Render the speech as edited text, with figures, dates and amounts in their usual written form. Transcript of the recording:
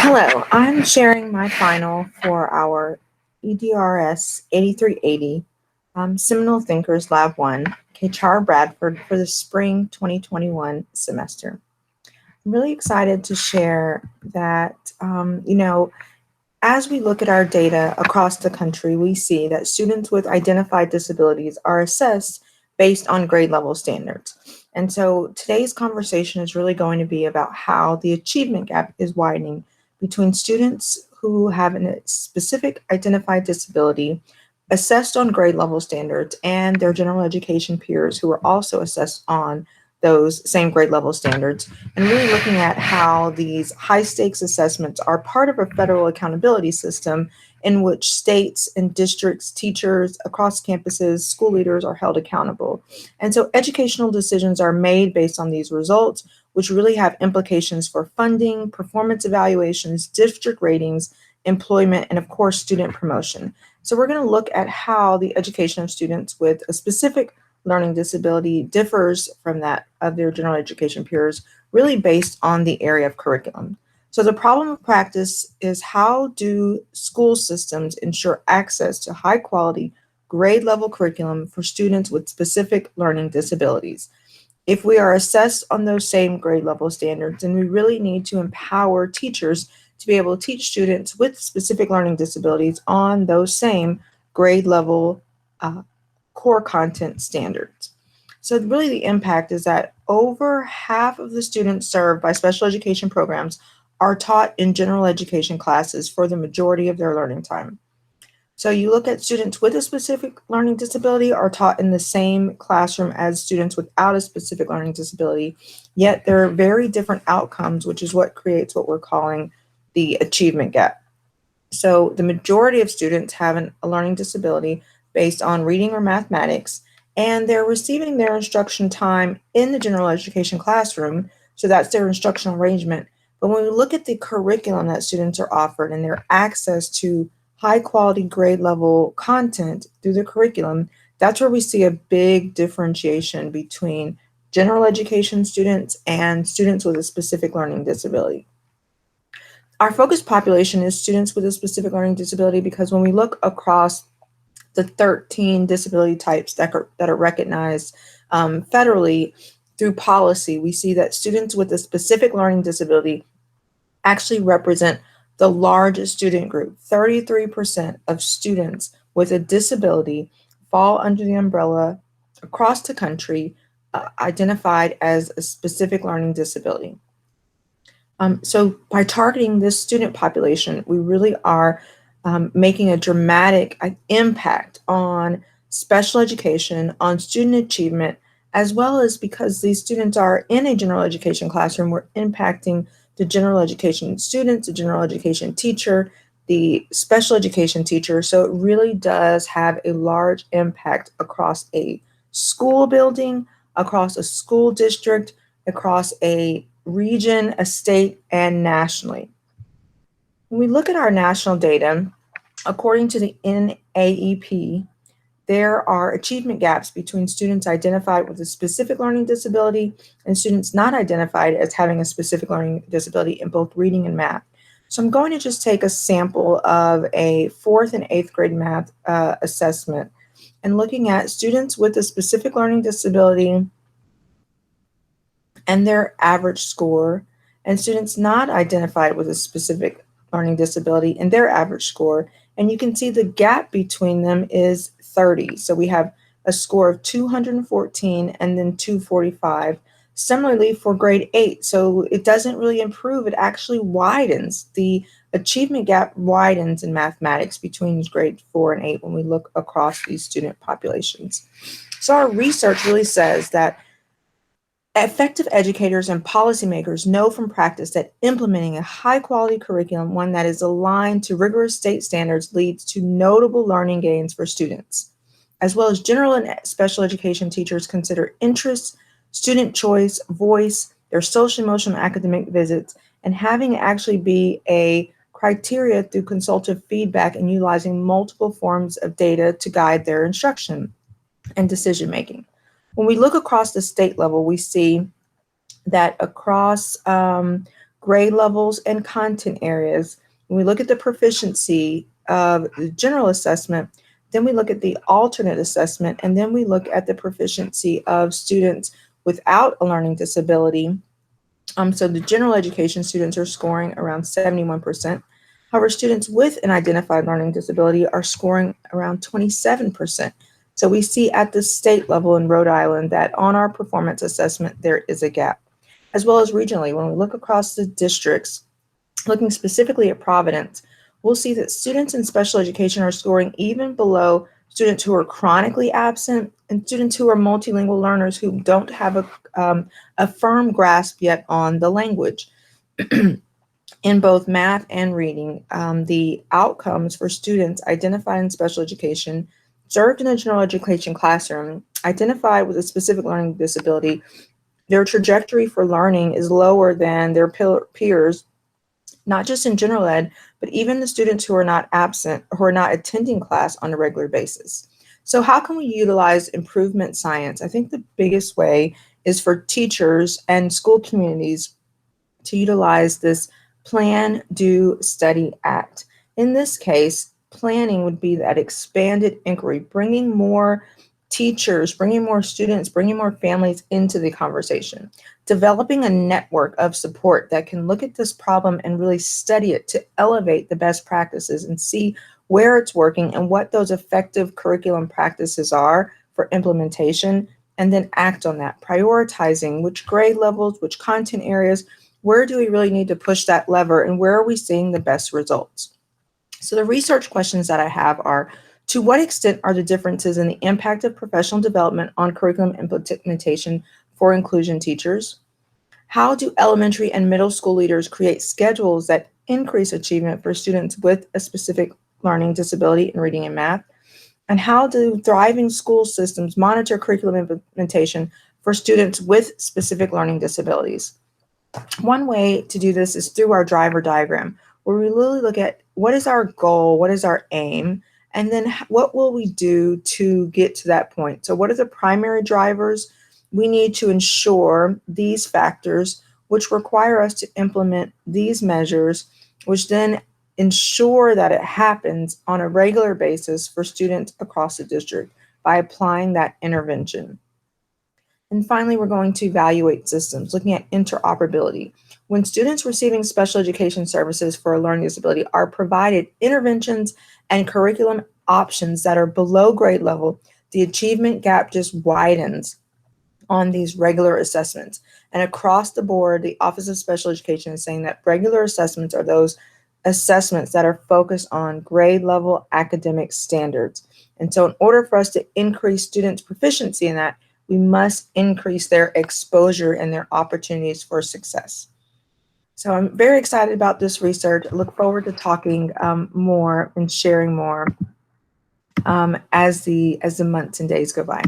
Hello, I'm sharing my final for our EDRS 8380 Seminole Thinkers Lab 1, Kachar Bradford for the spring 2021 semester. I'm really excited to share that, as we look at our data across the country, we see that students with identified disabilities are assessed based on grade level standards. And so today's conversation is really going to be about how the achievement gap is widening between students who have a specific identified disability assessed on grade level standards and their general education peers who are also assessed on those same grade level standards, and really looking at how these high stakes assessments are part of a federal accountability system in which states and districts, teachers across campuses, school leaders are held accountable. And so educational decisions are made based on these results, which really have implications for funding, performance evaluations, district ratings, employment, and of course, student promotion. So we're going to look at how the education of students with a specific learning disability differs from that of their general education peers, really based on the area of curriculum. So the problem of practice is, how do school systems ensure access to high quality grade level curriculum for students with specific learning disabilities? If we are assessed on those same grade level standards, then we really need to empower teachers to be able to teach students with specific learning disabilities on those same grade level core content standards. So really the impact is that over half of the students served by special education programs are taught in general education classes for the majority of their learning time. So you look at students with a specific learning disability are taught in the same classroom as students without a specific learning disability, yet there are very different outcomes, which is what creates what we're calling the achievement gap. So the majority of students have a learning disability based on reading or mathematics, and they're receiving their instruction time in the general education classroom. So that's their instructional arrangement. But when we look at the curriculum that students are offered and their access to high quality grade level content through the curriculum, that's where we see a big differentiation between general education students and students with a specific learning disability. Our focus population is students with a specific learning disability because when we look across the 13 disability types that are recognized federally through policy, we see that students with a specific learning disability actually represent the largest student group. 33% of students with a disability fall under the umbrella across the country identified as a specific learning disability. So by targeting this student population, we really are making a dramatic impact on special education, on student achievement, as well as because these students are in a general education classroom, we're impacting the general education students, the general education teacher, the special education teacher. So it really does have a large impact across a school building, across a school district, across a region, a state, and nationally. When we look at our national data, according to the NAEP, there are achievement gaps between students identified with a specific learning disability and students not identified as having a specific learning disability in both reading and math. So I'm going to just take a sample of a 4th and 8th grade math assessment and looking at students with a specific learning disability and their average score, and students not identified with a specific learning disability and their average score. And you can see the gap between them is 30. So we have a score of 214 and then 245. Similarly for grade 8, so it doesn't really improve, it actually widens. The achievement gap widens in mathematics between grade 4 and 8 when we look across these student populations. So our research really says that effective educators and policymakers know from practice that implementing a high-quality curriculum, one that is aligned to rigorous state standards, leads to notable learning gains for students. As well as general and special education teachers consider interests, student choice, voice, their social, emotional, academic visits, and having it actually be a criteria through consultative feedback and utilizing multiple forms of data to guide their instruction and decision making. When we look across the state level, we see that across grade levels, and content areas. When we look at the proficiency of the general assessment, then we look at the alternate assessment, and then we look at the proficiency of students without a learning disability. So the general education students are scoring around 71%. However, students with an identified learning disability are scoring around 27%. So we see at the state level in Rhode Island that on our performance assessment, there is a gap. As well as regionally, when we look across the districts, looking specifically at Providence, we'll see that students in special education are scoring even below students who are chronically absent and students who are multilingual learners who don't have a firm grasp yet on the language. In both math and reading, the outcomes for students identified in special education, served in a general education classroom, identified with a specific learning disability, their trajectory for learning is lower than their peers, not just in general ed, but even the students who are not absent, who are not attending class on a regular basis. So how can we utilize improvement science? I think the biggest way is for teachers and school communities to utilize this plan, do, study, act. In this case, planning would be that expanded inquiry, bringing more teachers, bringing more students, bringing more families into the conversation, developing a network of support that can look at this problem and really study it to elevate the best practices and see where it's working and what those effective curriculum practices are for implementation, and then act on that, prioritizing which grade levels, which content areas, where do we really need to push that lever, and where are we seeing the best results? So the research questions that I have are, to what extent are the differences in the impact of professional development on curriculum implementation for inclusion teachers? How do elementary and middle school leaders create schedules that increase achievement for students with a specific learning disability in reading and math? And how do thriving school systems monitor curriculum implementation for students with specific learning disabilities? One way to do this is through our driver diagram, where we really look at what is our goal, what is our aim, and then what will we do to get to that point. So what are the primary drivers? We need to ensure these factors, which require us to implement these measures, which then ensure that it happens on a regular basis for students across the district by applying that intervention. And finally, we're going to evaluate systems, looking at interoperability. When students receiving special education services for a learning disability are provided interventions and curriculum options that are below grade level, the achievement gap just widens on these regular assessments. And across the board, the Office of Special Education is saying that regular assessments are those assessments that are focused on grade level academic standards. And so in order for us to increase students' proficiency in that, we must increase their exposure and their opportunities for success. So I'm very excited about this research. I look forward to talking more and sharing more as the months and days go by.